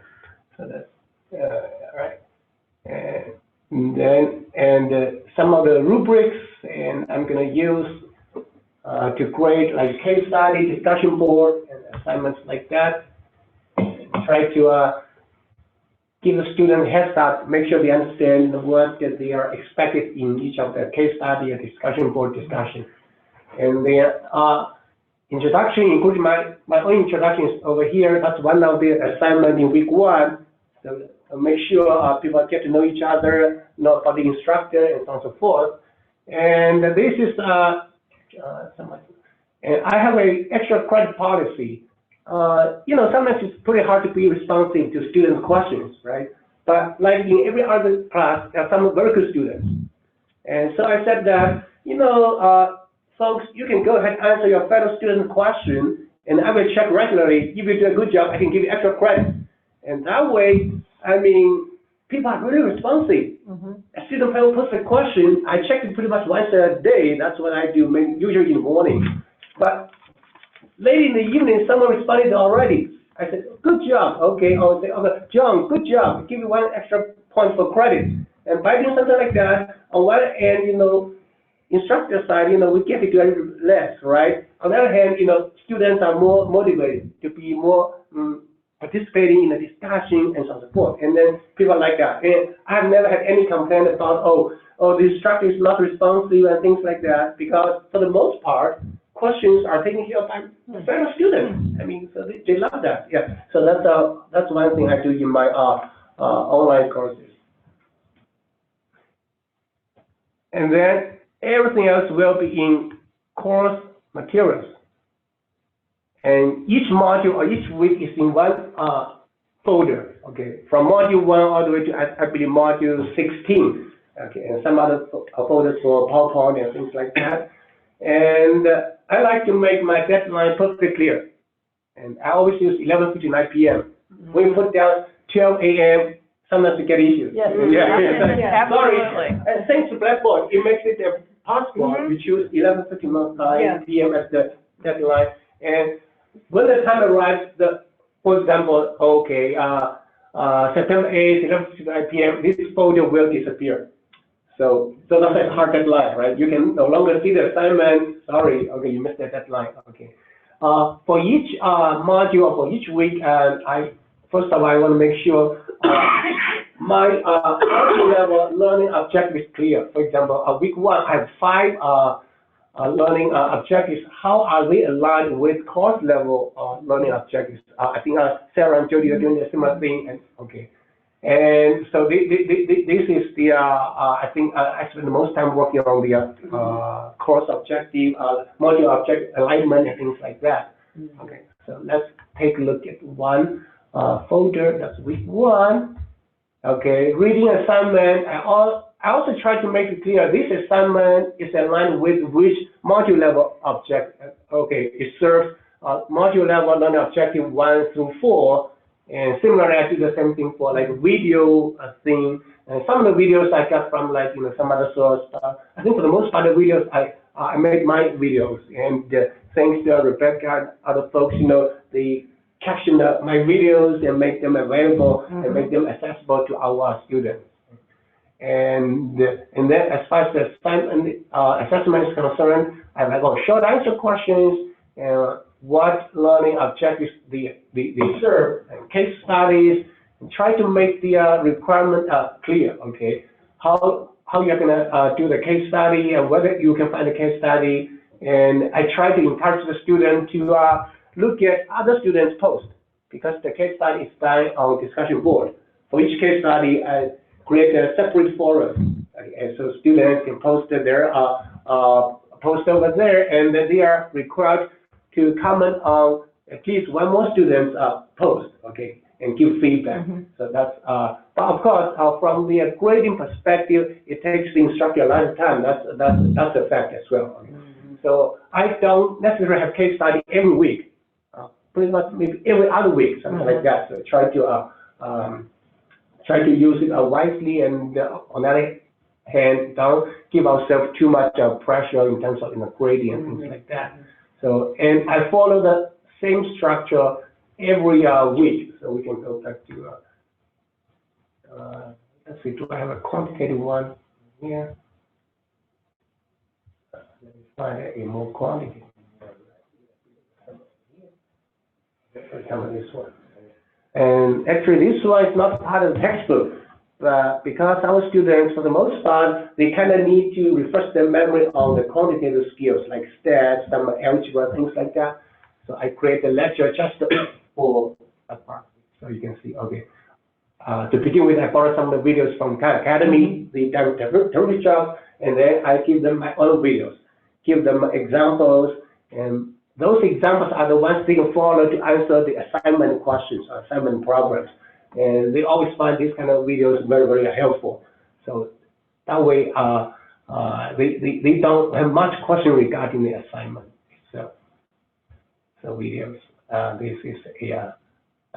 So that's all right. And then some of the rubrics, and I'm going to use to grade like case study, discussion board, and assignments like that. And try to give the student a head start, make sure they understand what that they are expected in each of the case study and discussion board discussion. And the introduction, including my own introductions over here, that's one of the assignment in week 1. So make sure people get to know each other, know about the instructor, and so on and so forth. And this is, and I have an extra credit policy. Sometimes it's pretty hard to be responsive to students' questions, right? But like in every other class, there are some very good students. And so I said that, folks, you can go ahead and answer your fellow student's question, and I will check regularly. If you do a good job, I can give you extra credit. And that way, people are really responsive. A student puts a question, I check it pretty much once a day. That's what I do, usually in the morning. But late in the evening, someone responded already. I said, good job. Okay, I'll say, okay, John, good job. I'll give you 1 extra point for credit. And by doing something like that, on one hand, instructor side, we get to do a little less, right? On the other hand, students are more motivated to be more participating in the discussion and so on and so forth. And then people like that. And I've never had any complaint about, the instructor is not responsive and things like that, because for the most part, questions are taken care of by fellow students. So they love that. Yeah. So that's one thing I do in my online courses. And then everything else will be in course materials. And each module or each week is in one folder. Okay, from module 1 all the way to I believe module 16. Okay, and some other folders for PowerPoint and things like that. And I like to make my deadline perfectly clear. And I always use 11:59 p.m. When you put down 12 a.m., sometimes you get issues. Yes. Yeah. Sorry. Absolutely. Thanks to Blackboard, it makes it possible to choose 11:59 p.m. as the deadline. And when the time arrives, for example, okay, September 8th, 11:59 p.m., this folder will disappear. So that's a hard deadline, right? You can no longer see the assignment. Sorry, okay, you missed the deadline. Okay. For each module or for each week, first of all, I want to make sure my level learning objective is clear. For example, week 1, I have 5 learning objectives. How are they aligned with course level learning objectives? I think Sarah and Jody are doing a similar thing. And okay. And so this is the, I think I spend the most time working on the course objective, module objective alignment and things like that. Okay, so let's take a look at one folder, that's week 1. Okay, reading assignment, I also try to make it clear this assignment is aligned with which module level object. Okay, it serves module level learning objective 1 through 4. And similarly, I do the same thing for like video thing. And some of the videos I got from like, some other source. I think for the most part of the videos, I made my videos. And thanks to Rebecca and other folks, they caption my videos and make them available and make them accessible to our students. And then as far as the assessment is concerned, I have short answer questions, what learning objectives they serve, and case studies, and try to make the requirement clear, okay? How you're gonna do the case study and whether you can find a case study. And I try to encourage the student to look at other students' posts, because the case study is done on discussion board. For each case study, I create a separate forum, okay? So students can post their post over there, and then they are required to comment on at least one more student's post, okay, and give feedback. So that's, but of course, from the grading perspective, it takes the instructor a lot of time. That's a fact as well. Okay? So I don't necessarily have case study every week, pretty much maybe every other week, something like that. So try to use it wisely, and on the other hand, don't give ourselves too much pressure in terms of grading and things like that. So, and I follow the same structure every week. So we can go back to, let's see, do I have a quantitative one here? Let me find a more quantitative. For example, this one. And actually, this one is not part of the textbook. Because our students, for the most part, they kind of need to refresh their memory on the quantitative skills like stats, some algebra, things like that. So I create a lecture just for that part. So you can see, okay. To begin with, I borrowed some of the videos from Khan Academy. They done a terrific job, and then I give them my own videos, give them examples, and those examples are the ones they can follow to answer the assignment questions, assignment problems. And they always find these kind of videos very, very helpful. So that way, they don't have much question regarding the assignment. So videos. This is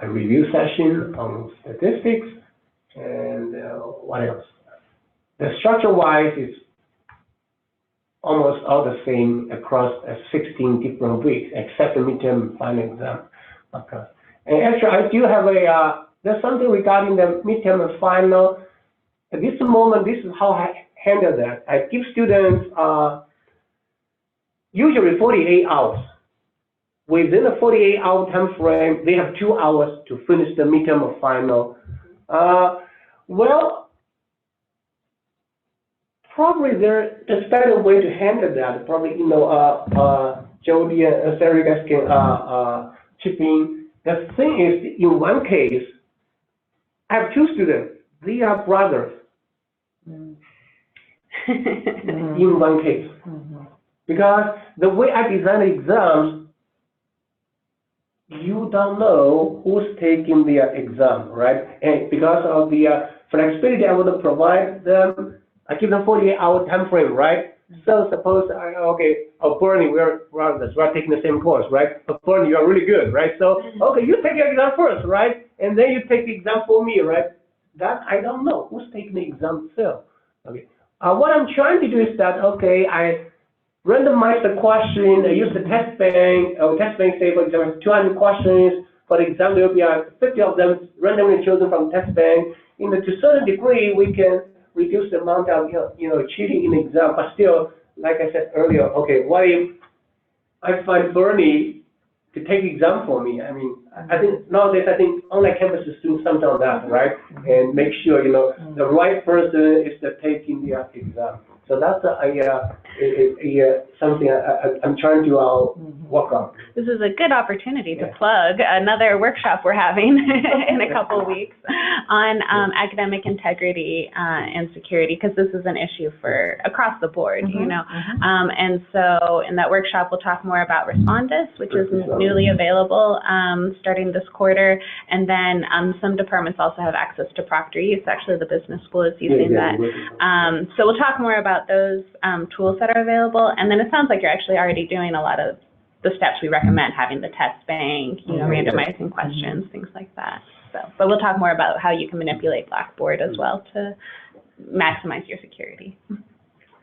a review session on statistics, and what else? The structure-wise is almost all the same across 16 different weeks, except the midterm final exam. Okay. And actually, I do have there's something regarding the midterm and final. At this moment, this is how I handle that. I give students usually 48 hours. Within the 48-hour time frame, they have 2 hours to finish the midterm or final. Well, probably there's a better way to handle that. Probably, Jody and Sarah, you guys can chip in. The thing is, in one case, I have 2 students. They are brothers. In one case. Because the way I design the exams, you don't know who's taking the exam, right? And because of the flexibility I want to provide them, I give them 48-hour time frame, right? So suppose, okay, Bernie, we're taking the same course, right? Bernie, you are really good, right? So, okay, you take your exam first, right? And then you take the exam for me, right? That, I don't know. Who's taking the exam still? Okay. What I'm trying to do is that, okay, I randomize the question, I use the test bank, say, for example, 200 questions. For example, there will be 50 of them randomly chosen from test bank. To a certain degree, we can reduce the amount of, cheating in the exam, but still, like I said earlier, okay, what if I find Bernie to take the exam for me? I mean, I think nowadays, online campus is doing something on that, right? And make sure, the right person is taking the exam. So that's something I'm trying to work on. This is a good opportunity to plug another workshop we're having in a couple of weeks on academic integrity and security, because this is an issue for across the board, And so in that workshop, we'll talk more about Respondus, which is newly available starting this quarter. And then some departments also have access to Proctor Use. Actually, the business school is using that. So we'll talk more about those tools that are available. And then it sounds like you're actually already doing a lot of the steps we recommend, having the test bank, randomizing questions, things like that. So, but we'll talk more about how you can manipulate Blackboard as well to maximize your security.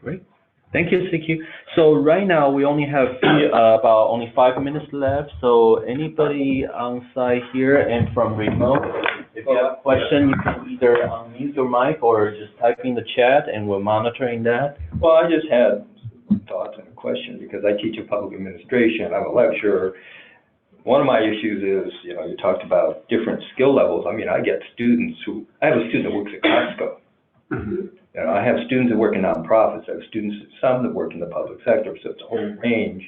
Great. Thank you, CQ. So right now we only have about only 5 minutes left. So anybody on site here and from remote, if you have a question, you can either unmute your mic or just type in the chat, and we're monitoring that. Well, I just had thoughts and a question because I teach in public administration. I'm a lecturer. One of my issues is, you talked about different skill levels. I mean, I get students I have a student that works at Costco. I have students that work in nonprofits. I have some that work in the public sector, so it's a whole range.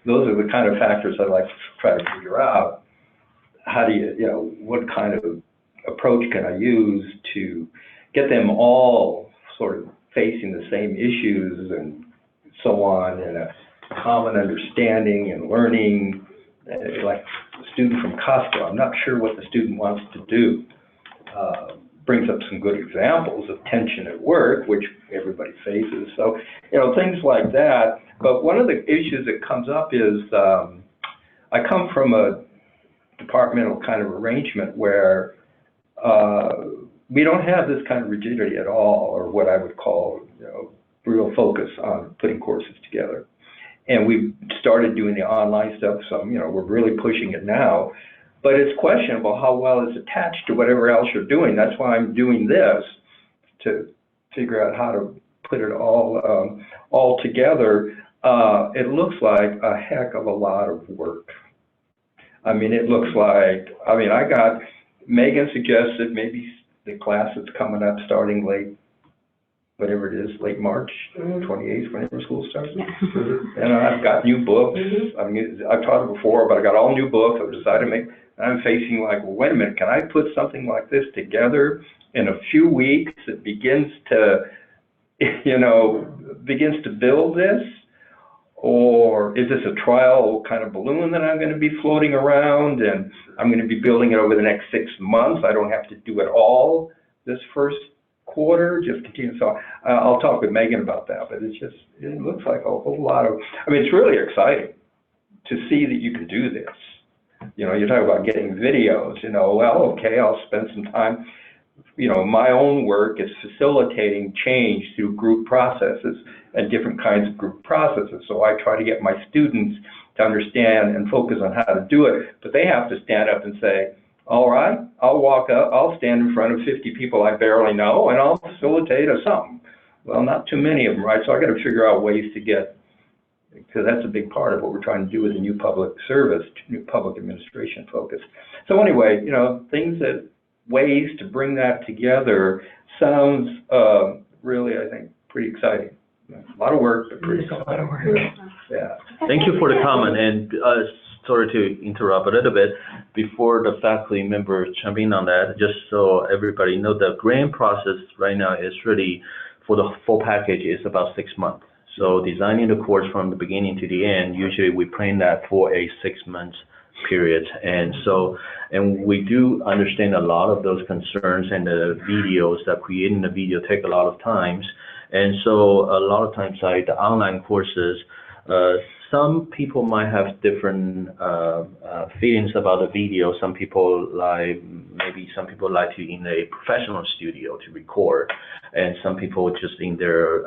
Those are the kind of factors I like to try to figure out. How do you, what kind of approach can I use to get them all sort of facing the same issues and so on, and a common understanding and learning. Like the student from Costco, I'm not sure what the student wants to do. Brings up some good examples of tension at work, which everybody faces. So, things like that. But one of the issues that comes up is I come from a departmental kind of arrangement where we don't have this kind of rigidity at all, or what I would call, real focus on putting courses together. And we've started doing the online stuff, so, we're really pushing it now. But it's questionable how well it's attached to whatever else you're doing. That's why I'm doing this, to figure out how to put it all together. It looks like a heck of a lot of work. I mean, it looks like, Megan suggested maybe the class that's coming up starting late March, 28th, whenever school starts. Yeah. And I've got new books. I've taught it before, but I got all new books. I've decided to I'm facing like, well, wait a minute, can I put something like this together in a few weeks that begins to build this? Or is this a trial kind of balloon that I'm going to be floating around, and I'm going to be building it over the next 6 months? I don't have to do it all this first quarter, just continue. So I'll talk with Megan about that, but it looks like a whole lot of, it's really exciting to see that you can do this. You talk about getting videos, well, okay, I'll spend some time. My own work is facilitating change through group processes and different kinds of group processes. So I try to get my students to understand and focus on how to do it, but they have to stand up and say, all right, I'll walk up, I'll stand in front of 50 people I barely know, and I'll facilitate something. Well, not too many of them, right? So I got to figure out ways to get, because that's a big part of what we're trying to do with the new public service, new public administration focus. So anyway, ways to bring that together sounds really, I think, pretty exciting. A lot of work, but pretty exciting. A lot of work. Yeah. Thank you for the comment, and sorry to interrupt a little bit. Before the faculty members jump in on that, just so everybody knows, the grant process right now is really, for the full package, is about 6 months. So designing the course from the beginning to the end, usually we plan that for a 6 months period. And we do understand a lot of those concerns, and the videos, that creating the video take a lot of times. And so a lot of times, like the online courses, some people might have different feelings about the video. Some people like, maybe some people like to in a professional studio to record, and some people just in their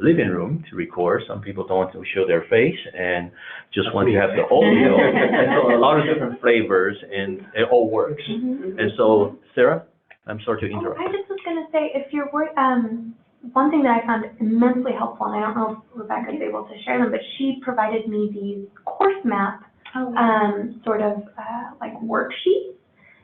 living room to record. Some people don't want to show their face and just want to have the audio. And so a lot of different flavors, and it all works. And so, Sarah, I'm sorry to interrupt. I just was going to say, if you're one thing that I found immensely helpful, and I don't know if Rebecca is able to share them, but she provided me these course map sort of like worksheets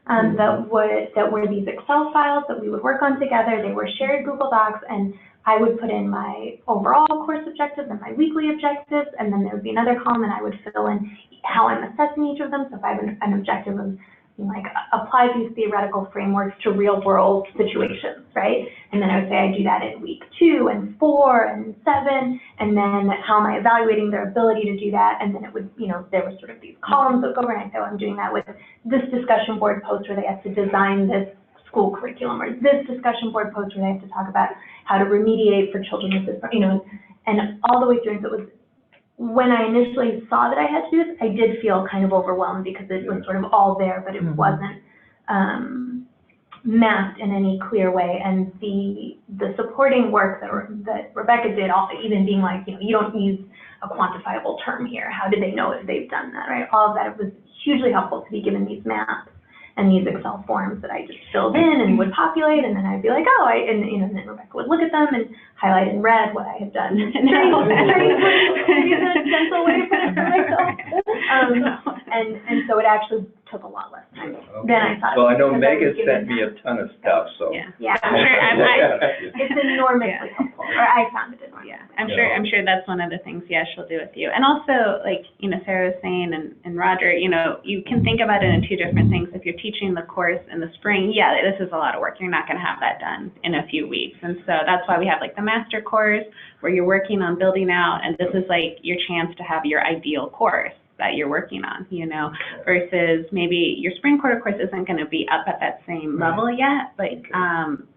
that were these Excel files that we would work on together. They were shared Google Docs, and I would put in my overall course objectives and my weekly objectives, and then there would be another column, and I would fill in how I'm assessing each of them. So if I have an objective of like apply these theoretical frameworks to real world situations, right? And then I would say I do that in week 2 and 4 and 7, and then how am I evaluating their ability to do that? And then it would, there were sort of these columns that would go over, and I say, oh, I'm doing that with this discussion board post where they have to design this school curriculum, or this discussion board post where they have to talk about how to remediate for children with this, and all the way through. So it was, when I initially saw that I had to do this, I did feel kind of overwhelmed because it was sort of all there, but it wasn't mapped in any clear way. And the supporting work that Rebecca did, even being like, you don't use a quantifiable term here. How do they know if they've done that, right? All of that, it was hugely helpful to be given these maps and these Excel forms that I just filled in and would populate, and then I'd be like, oh, and then Rebecca would look at them and highlight in red what I had done. Gentle way for myself. And so it actually took a lot less time than I thought. Well, I know Megan sent me a ton of stuff, so. Yeah, I'm sure. It's enormously helpful, or I found it enormously. Yeah, I'm sure that's one of the things, she'll do with you. And also, like, Sarah was saying, and Roger, you can think about it in 2 different things. If you're teaching the course in the spring, this is a lot of work. You're not going to have that done in a few weeks. And so that's why we have like the master course where you're working on building out, and this is like your chance to have your ideal course that you're working on, versus maybe your spring quarter course isn't going to be up at that same level yet, but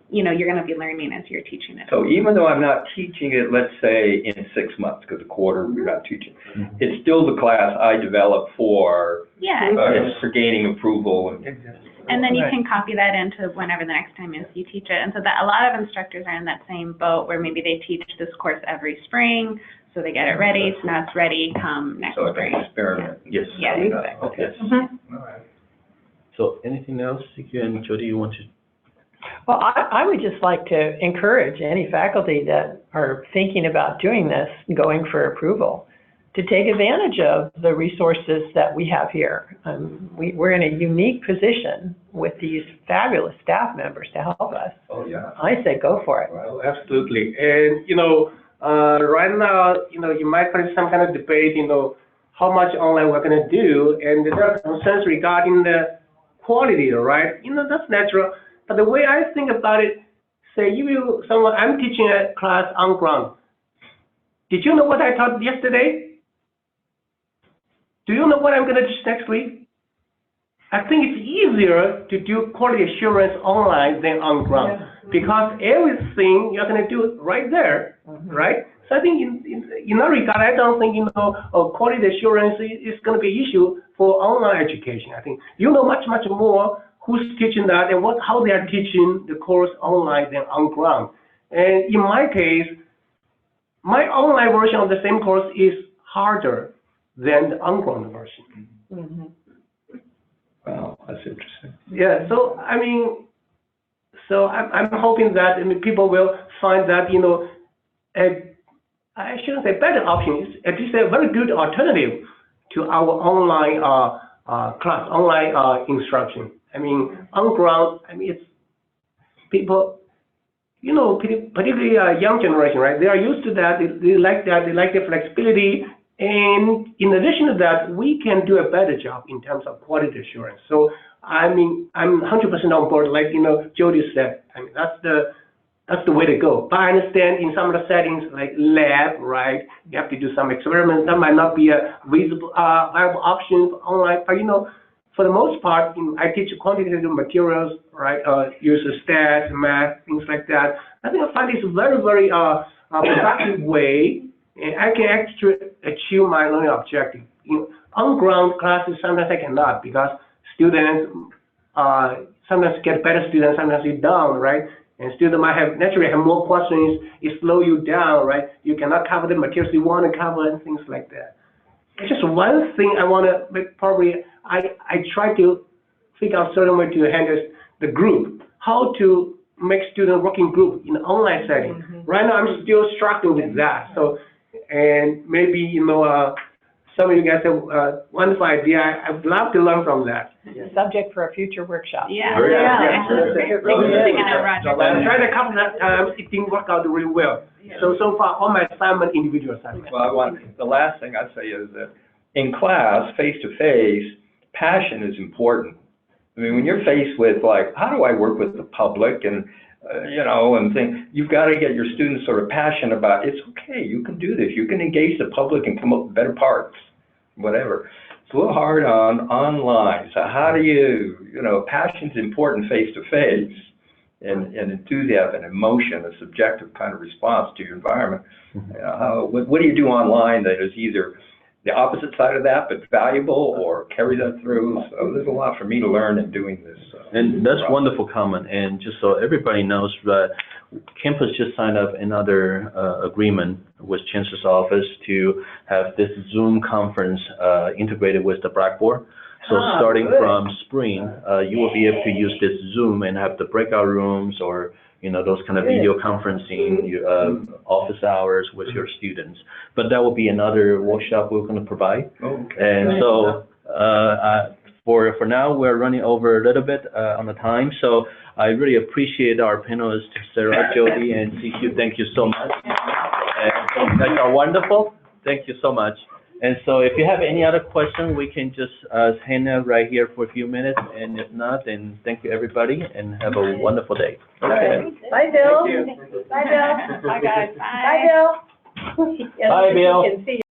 you're going to be learning as you're teaching it. So even though I'm not teaching it, let's say in 6 months, because a quarter we're not teaching, it's still the class I developed for gaining approval. And then you can copy that into whenever the next time is you teach it. And so that a lot of instructors are in that same boat where maybe they teach this course every spring, so they get it ready, so now it's ready come next spring. So it's an experiment. Yes. Yeah, exactly. Okay. All right. So anything else, you and Jody, you want to? Well, I would just like to encourage any faculty that are thinking about doing this, going for approval, to take advantage of the resources that we have here. We're in a unique position with these fabulous staff members to help us. Oh, yeah. I say go for it. Well, absolutely. And, right now, you might find some kind of debate, how much online we're going to do, and there are concerns regarding the quality, right? That's natural. But the way I think about it, say I'm teaching a class on ground. Did you know what I taught yesterday? Do you know what I'm going to teach next week? I think it's easier to do quality assurance online than on ground, because everything you're going to do right there, right? So I think in that regard, I don't think, quality assurance is going to be an issue for online education. I think much, much more who's teaching that and how they are teaching the course online than on ground. And in my case, my online version of the same course is harder than the on-ground version. Wow, that's interesting. Yeah, so I'm hoping that people will find that, I shouldn't say better option, it's at least a very good alternative to our online class, online instruction. On ground, it's people, particularly young generation, right? They are used to that. They like that. They like the flexibility. And in addition to that, we can do a better job in terms of quality assurance. So, I'm 100% on board, like, Jody said. That's the way to go. But I understand in some of the settings, like lab, right, you have to do some experiments. That might not be a viable option for online. But, for the most part, I teach quantitative materials, right, use stats, math, things like that. I think I find it's very, very productive way, and I can actually achieve my learning objective. In on-ground classes, sometimes I cannot because students sometimes get better students, sometimes you don't, right? And students might naturally have more questions, it slow you down, right? You cannot cover the materials you want to cover and things like that. It's just one thing I want to probably, I try to figure out certain way to handle the group, how to make student working group in an online setting. Right now, I'm still struggling with that. So, and maybe, some of you guys have a wonderful idea. I would love to learn from that. Subject for a future workshop. Yeah. Very good. I tried a couple of times, it didn't work out really well. So far, all my assignment, individual assignment. Well, the last thing I'd say is that in class, face-to-face, passion is important. I mean, when you're faced with like, how do I work with the public and, and things, you've got to get your students sort of passionate about, it's okay, you can do this. You can engage the public and come up with better parts, whatever. It's a little hard online. So how do you, passion's important face-to-face and enthusiasm and emotion, a subjective kind of response to your environment. What do you do online that is either the opposite side of that, but valuable, or carry that through? So there's a lot for me to learn in doing this. And that's a wonderful comment. And just so everybody knows, campus just signed up another agreement with Chancellor's office to have this Zoom conference integrated with the Blackboard. So starting from spring, you will be able to use this Zoom and have the breakout rooms or those kind of video conferencing, office hours with your students. But that will be another workshop we're going to provide. Okay. And so for now, we're running over a little bit on the time. So I really appreciate our panelists, Sarah, Jody, and CQ. Thank you so much. And you guys are wonderful. Thank you so much. And so if you have any other questions, we can just hang out right here for a few minutes. And if not, then thank you, everybody, and have a wonderful day. Okay. Bye, Bill. Thank you. Bye, Bill. Bye, guys. Bye. Bye, Bill. Bye, Bill. Can see you.